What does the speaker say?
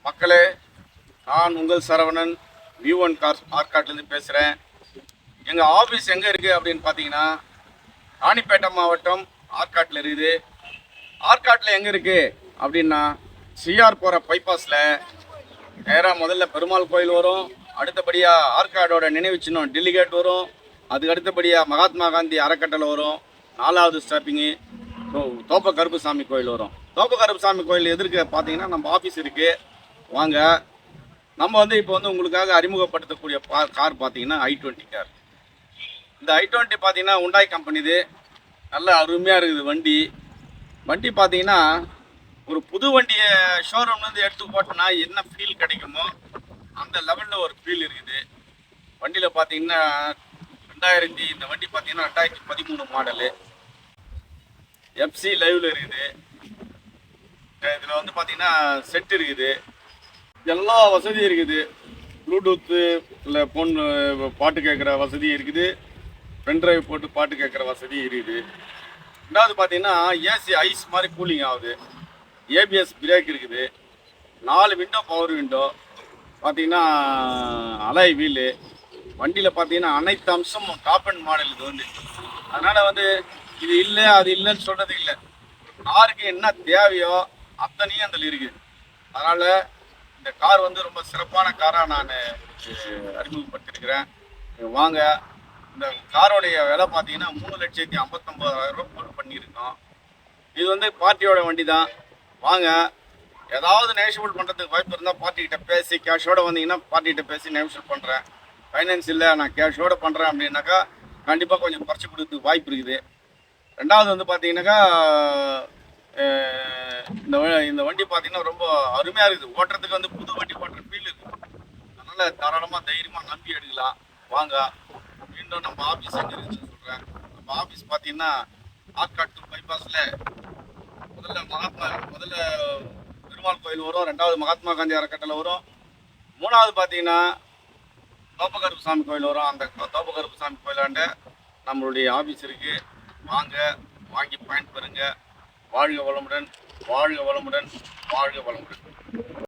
மக்களே, நான் உங்கள் சரவணன் V1 கார்ஸ் ஆற்காட்டிலேருந்து பேசுகிறேன். எங்கள் ஆஃபீஸ் எங்கே இருக்குது அப்படின்னு பார்த்தீங்கன்னா, ராணிப்பேட்டை மாவட்டம் ஆற்காட்டில் இருக்குது. ஆற்காட்டில் எங்கே இருக்குது அப்படின்னா, சிஆர் போகிற பைபாஸில் நேராக முதல்ல பெருமாள் கோயில் வரும். அடுத்தபடியாக ஆற்காடோட நினைவு சின்னம் டெல்லிகேட் வரும். அதுக்கு அடுத்தபடியாக மகாத்மா காந்தி அறக்கட்டளை வரும். 4வது ஸ்டாப்பிங்கு தோப்ப கருப்புசாமி கோயில் வரும். தோப்ப கருப்புசாமி கோயில் எதிர்க்க பார்த்தீங்கன்னா நம்ம ஆஃபீஸ் இருக்குது. வாங்க, நம்ம இப்போ உங்களுக்காக அறிமுகப்படுத்தக்கூடிய கார் பார்த்தீங்கன்னா i20 கார். இந்த i20 பார்த்தீங்கன்னா உண்டாய் கம்பெனி. இது நல்ல அருமையாக இருக்குது வண்டி பார்த்தீங்கன்னா ஒரு புது வண்டியை ஷோரூம்லேருந்து எடுத்து போட்டோன்னா என்ன ஃபீல் கிடைக்குமோ அந்த லெவலில் ஒரு ஃபீல் இருக்குது. வண்டியில் பார்த்தீங்கன்னா இந்த வண்டி பார்த்தீங்கன்னா 2013 மாடலு. எஃப்சி லைவில் இருக்குது. இதில் பார்த்தீங்கன்னா செட் இருக்குது, எல்லா வசதியும் இருக்குது. ப்ளூடூத்து இல்லை ஃபோன் பாட்டு கேட்குற வசதி இருக்குது. பென் டிரைவ் போட்டு பாட்டு கேட்குற வசதி இருக்குது. ரெண்டாவது பார்த்தீங்கன்னா ஏசி ஐஸ் மாதிரி கூலிங் ஆகுது. ஏபிஎஸ் பிரேக் இருக்குது. 4 விண்டோ பவர் விண்டோ. பார்த்தீங்கன்னா அலாய் வீலு. வண்டியில் பார்த்தீங்கன்னா அனைத்து அம்சமும் டாப் அண்ட் மாடல். இது அதனால் இது இல்லை அது இல்லைன்னு சொல்கிறது இல்லை. காருக்கு என்ன தேவையோ அத்தனையும் அதில் இருக்குது. அதனால் இந்த கார் ரொம்ப சிறப்பான காராக நான் அறிமுகப்படுத்தியிருக்கிறேன். வாங்க, இந்த காரோடைய விலை பார்த்தீங்கன்னா 3,59,000 ரூபா போட்டு பண்ணியிருக்கோம். இது பார்ட்டியோட வண்டி தான். வாங்க, ஏதாவது நெகோஷியபிள் பண்ணுறதுக்கு வாய்ப்பு இருந்தால் பார்ட்டிகிட்ட பேசி, கேஷோடு வந்தீங்கன்னா பார்ட்டிகிட்ட பேசி நெகோஷியபிள் பண்ணுறேன். ஃபைனான்ஸ் இல்லை, நான் கேஷோடு பண்ணுறேன் அப்படின்னாக்கா கண்டிப்பாக கொஞ்சம் குறைச்சி கொடுத்துக்கு வாய்ப்பு இருக்குது. ரெண்டாவது பார்த்தீங்கன்னாக்கா இந்த வண்டி பார்த்தீங்கன்னா ரொம்ப அருமையாக இருக்குது. ஓட்டுறதுக்கு புது வண்டி ஓட்டுற ஃபீல் இருக்குது. அதனால் தாராளமாக தைரியமாக நம்பி எடுக்கலாம். வாங்க, மீண்டும் நம்ம ஆஃபீஸ் எங்கே இருக்குன்னு சொல்கிறேன். நம்ம ஆஃபீஸ் பார்த்தீங்கன்னா ஆற்காட்டு பைபாஸில் முதல்ல பெருமாள் கோயில் வரும். 2வது மகாத்மா காந்தி அறக்கட்டளை வரும். 3வது பார்த்தீங்கன்னா தோப்ப கருப்புசாமி கோயில் வரும். அந்த தோப்ப கருப்புசாமி கோயிலாண்ட நம்மளுடைய ஆஃபீஸ் இருக்குது. வாங்க, வாங்கி பயன்பெறுங்க. வாழ்க வளமுடன், வாழ்க வளமுடன், வாழ்க வளமுடன்.